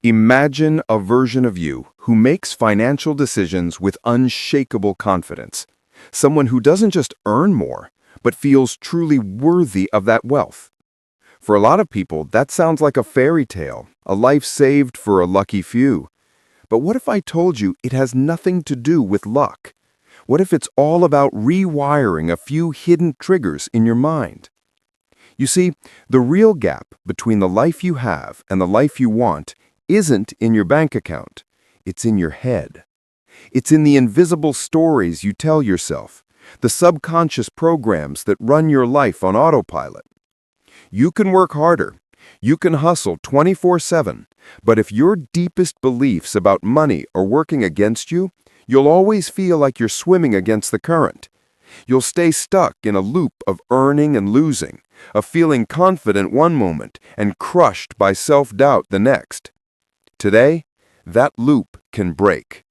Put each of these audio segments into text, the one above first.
Imagine a version of you who makes financial decisions with unshakable confidence. Someone who doesn't just earn more, but feels truly worthy of that wealth. For a lot of people, that sounds like a fairy tale, a life saved for a lucky few. But what if I told you it has nothing to do with luck? What if it's all about rewiring a few hidden triggers in your mind? You see, the real gap between the life you have and the life you want isn't in your bank account. It's in your head. It's in the invisible stories you tell yourself, the subconscious programs that run your life on autopilot. You can work harder. You can hustle 24/7. But if your deepest beliefs about money are working against you, you'll always feel like you're swimming against the current. You'll stay stuck in a loop of earning and losing, of feeling confident one moment and crushed by self-doubt the next. Today, that loop can break.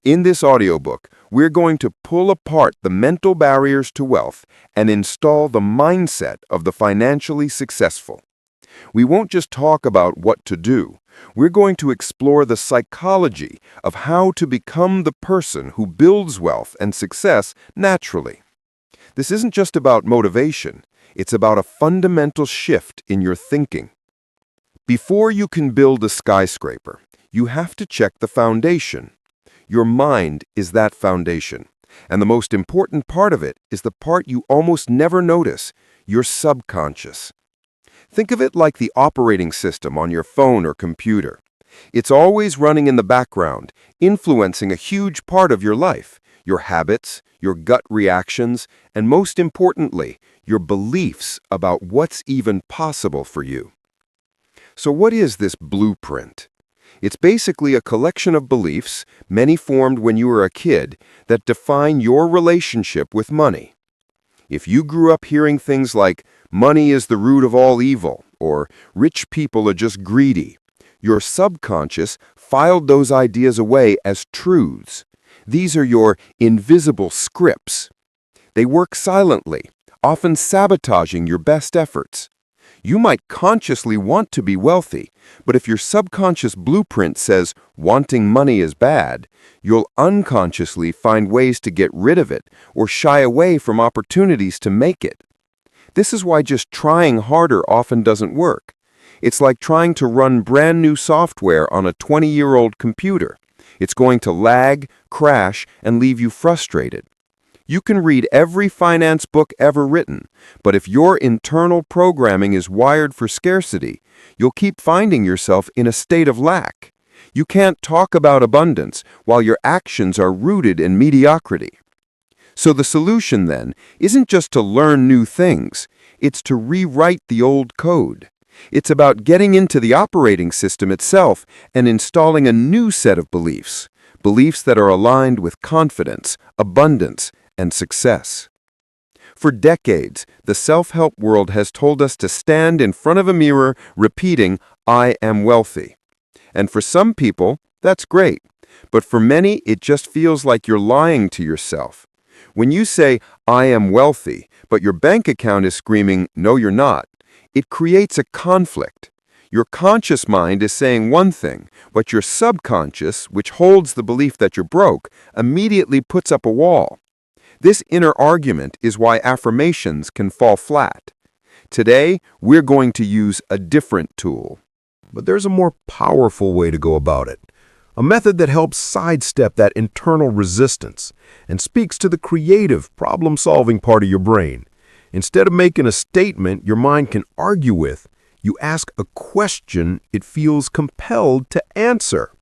In this audiobook, we're going to pull apart the mental barriers to wealth and install the mindset of the financially successful. We won't just talk about what to do. We're going to explore the psychology of how to become the person who builds wealth and success naturally. This isn't just about motivation. It's about a fundamental shift in your thinking. Before you can build a skyscraper, you have to check the foundation. Your mind is that foundation, and the most important part of it is the part you almost never notice, your subconscious. Think of it like the operating system on your phone or computer. It's always running in the background, influencing a huge part of your life, your habits, your gut reactions, and most importantly, your beliefs about what's even possible for you. So what is this blueprint? It's basically a collection of beliefs, many formed when you were a kid, that define your relationship with money. If you grew up hearing things like, money is the root of all evil, or rich people are just greedy, your subconscious filed those ideas away as truths. These are your invisible scripts. They work silently, often sabotaging your best efforts. You might consciously want to be wealthy, but if your subconscious blueprint says wanting money is bad, you'll unconsciously find ways to get rid of it or shy away from opportunities to make it. This is why just trying harder often doesn't work. It's like trying to run brand new software on a 20-year-old computer. It's going to lag, crash, and leave you frustrated. You can read every finance book ever written, but if your internal programming is wired for scarcity, you'll keep finding yourself in a state of lack. You can't talk about abundance while your actions are rooted in mediocrity. So the solution, then, isn't just to learn new things. It's to rewrite the old code. It's about getting into the operating system itself and installing a new set of beliefs, beliefs that are aligned with confidence, abundance, and success. For decades, the self-help world has told us to stand in front of a mirror repeating, "I am wealthy." And for some people, that's great. But for many, it just feels like you're lying to yourself. When you say, "I am wealthy," but your bank account is screaming, "No, you're not," it creates a conflict. Your conscious mind is saying one thing, but your subconscious, which holds the belief that you're broke, immediately puts up a wall. This inner argument is why affirmations can fall flat. Today, we're going to use a different tool. But there's a more powerful way to go about it. A method that helps sidestep that internal resistance and speaks to the creative, problem-solving part of your brain. Instead of making a statement your mind can argue with, you ask a question it feels compelled to answer.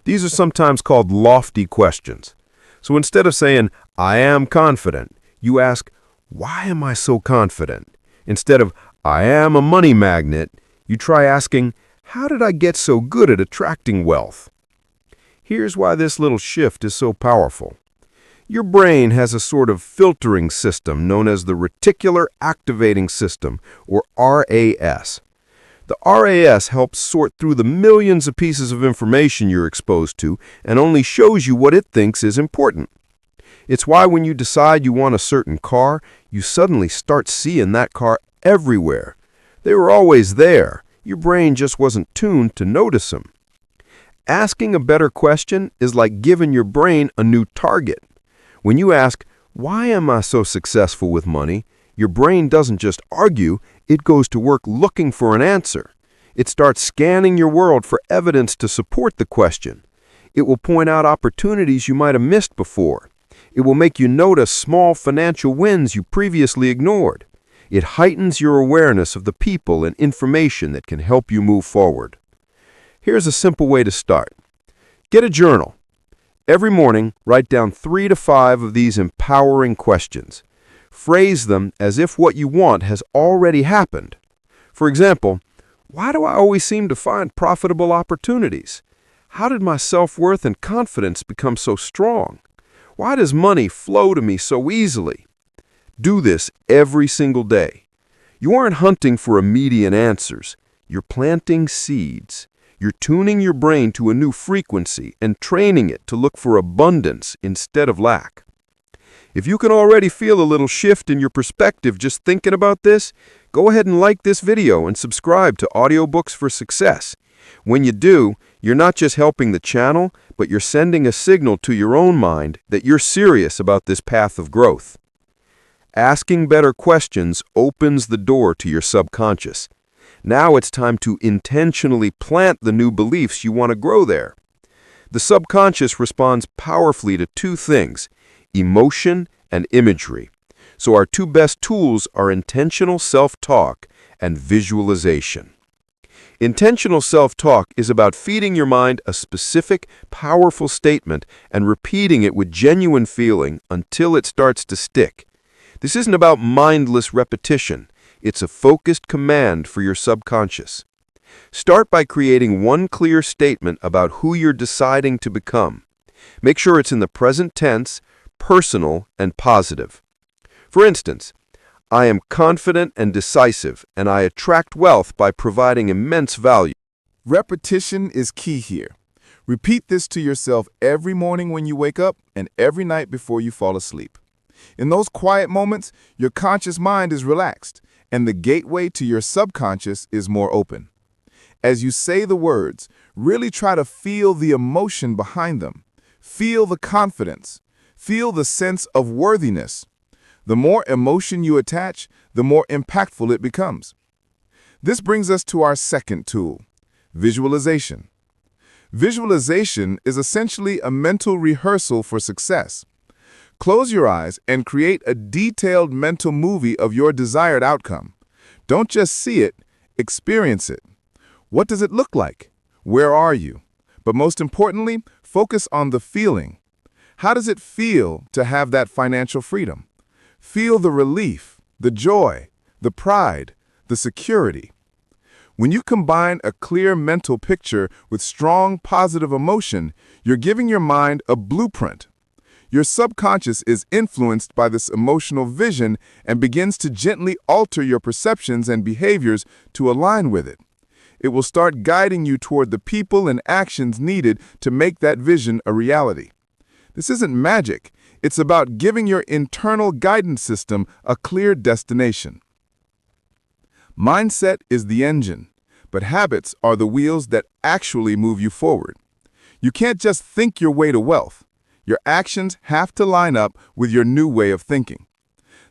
These are sometimes called lofty questions. So instead of saying, "I am confident," you ask, "Why am I so confident?" Instead of, "I am a money magnet," you try asking, "How did I get so good at attracting wealth?" Here's why this little shift is so powerful. Your brain has a sort of filtering system known as the reticular activating system, or RAS. The RAS helps sort through the millions of pieces of information you're exposed to and only shows you what it thinks is important. It's why when you decide you want a certain car, you suddenly start seeing that car everywhere. They were always there. Your brain just wasn't tuned to notice them. Asking a better question is like giving your brain a new target. When you ask, "Why am I so successful with money?" your brain doesn't just argue, it goes to work looking for an answer. It starts scanning your world for evidence to support the question. It will point out opportunities you might have missed before. It will make you notice small financial wins you previously ignored. It heightens your awareness of the people and information that can help you move forward. Here's a simple way to start. Get a journal. Every morning, write down 3 to 5 of these empowering questions. Phrase them as if what you want has already happened. For example, why do I always seem to find profitable opportunities? How did my self-worth and confidence become so strong? Why does money flow to me so easily? Do this every single day. You aren't hunting for immediate answers. You're planting seeds. You're tuning your brain to a new frequency and training it to look for abundance instead of lack. If you can already feel a little shift in your perspective just thinking about this, go ahead and like this video and subscribe to Audiobooks for Success. When you do, you're not just helping the channel, but you're sending a signal to your own mind that you're serious about this path of growth. Asking better questions opens the door to your subconscious. Now it's time to intentionally plant the new beliefs you want to grow there. The subconscious responds powerfully to 2 things: emotion and imagery. So our 2 best tools are intentional self-talk and visualization. Intentional self-talk is about feeding your mind a specific, powerful statement and repeating it with genuine feeling until it starts to stick. This isn't about mindless repetition. It's a focused command for your subconscious. Start by creating one clear statement about who you're deciding to become. Make sure it's in the present tense, personal, and positive. For instance, I am confident and decisive, and I attract wealth by providing immense value. Repetition is key here. Repeat this to yourself every morning when you wake up and every night before you fall asleep. In those quiet moments, your conscious mind is relaxed, and the gateway to your subconscious is more open. As you say the words, really try to feel the emotion behind them. Feel the confidence. Feel the sense of worthiness. The more emotion you attach, the more impactful it becomes. This brings us to our second tool, visualization. Visualization is essentially a mental rehearsal for success. Close your eyes and create a detailed mental movie of your desired outcome. Don't just see it, experience it. What does it look like? Where are you? But most importantly, focus on the feeling. How does it feel to have that financial freedom? Feel the relief, the joy, the pride, the security. When you combine a clear mental picture with strong positive emotion, you're giving your mind a blueprint. Your subconscious is influenced by this emotional vision and begins to gently alter your perceptions and behaviors to align with it. It will start guiding you toward the people and actions needed to make that vision a reality. This isn't magic. It's about giving your internal guidance system a clear destination. Mindset is the engine, but habits are the wheels that actually move you forward. You can't just think your way to wealth. Your actions have to line up with your new way of thinking.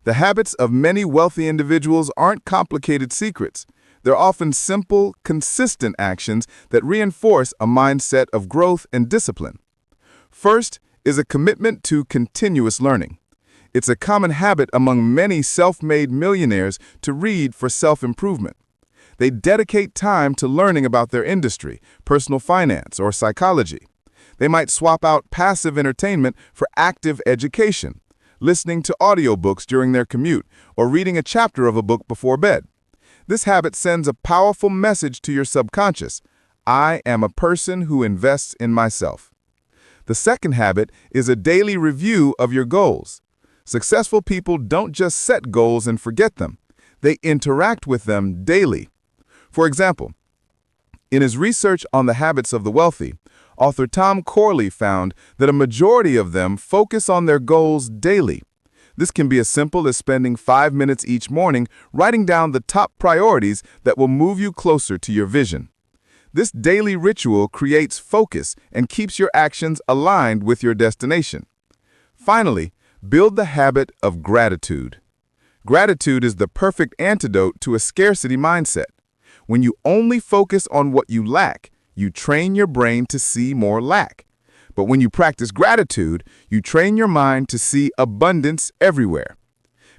The habits of many wealthy individuals aren't complicated secrets. They're often simple, consistent actions that reinforce a mindset of growth and discipline. First is a commitment to continuous learning. It's a common habit among many self-made millionaires to read for self-improvement. They dedicate time to learning about their industry, personal finance, or psychology. They might swap out passive entertainment for active education, listening to audiobooks during their commute, or reading a chapter of a book before bed. This habit sends a powerful message to your subconscious. I am a person who invests in myself. The second habit is a daily review of your goals. Successful people don't just set goals and forget them. They interact with them daily. For example, in his research on the habits of the wealthy, author Tom Corley found that a majority of them focus on their goals daily. This can be as simple as spending 5 minutes each morning writing down the top priorities that will move you closer to your vision. This daily ritual creates focus and keeps your actions aligned with your destination. Finally, build the habit of gratitude. Gratitude is the perfect antidote to a scarcity mindset. When you only focus on what you lack, you train your brain to see more lack. But when you practice gratitude, you train your mind to see abundance everywhere.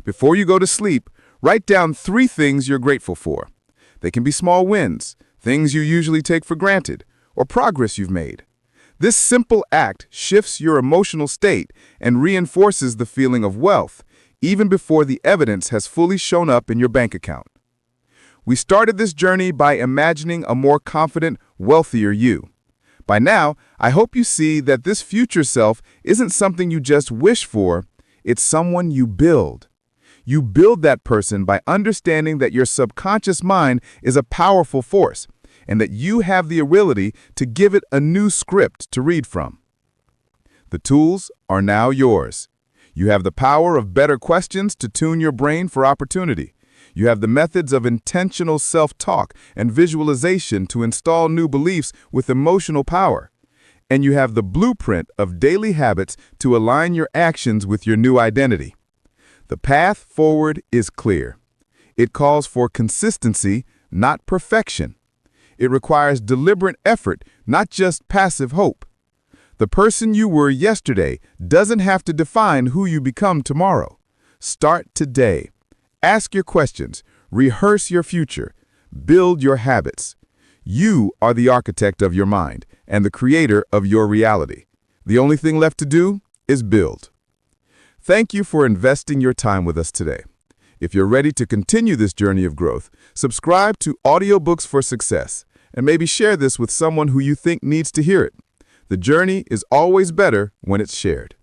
Before you go to sleep, write down 3 things you're grateful for. They can be small wins, things you usually take for granted, or progress you've made. This simple act shifts your emotional state and reinforces the feeling of wealth, even before the evidence has fully shown up in your bank account. We started this journey by imagining a more confident, wealthier you. By now, I hope you see that this future self isn't something you just wish for, it's someone you build. You build that person by understanding that your subconscious mind is a powerful force, and that you have the ability to give it a new script to read from. The tools are now yours. You have the power of better questions to tune your brain for opportunity. You have the methods of intentional self-talk and visualization to install new beliefs with emotional power. And you have the blueprint of daily habits to align your actions with your new identity. The path forward is clear. It calls for consistency, not perfection. It requires deliberate effort, not just passive hope. The person you were yesterday doesn't have to define who you become tomorrow. Start today. Ask your questions, rehearse your future, build your habits. You are the architect of your mind and the creator of your reality. The only thing left to do is build. Thank you for investing your time with us today. If you're ready to continue this journey of growth, subscribe to Audiobooks for Success and maybe share this with someone who you think needs to hear it. The journey is always better when it's shared.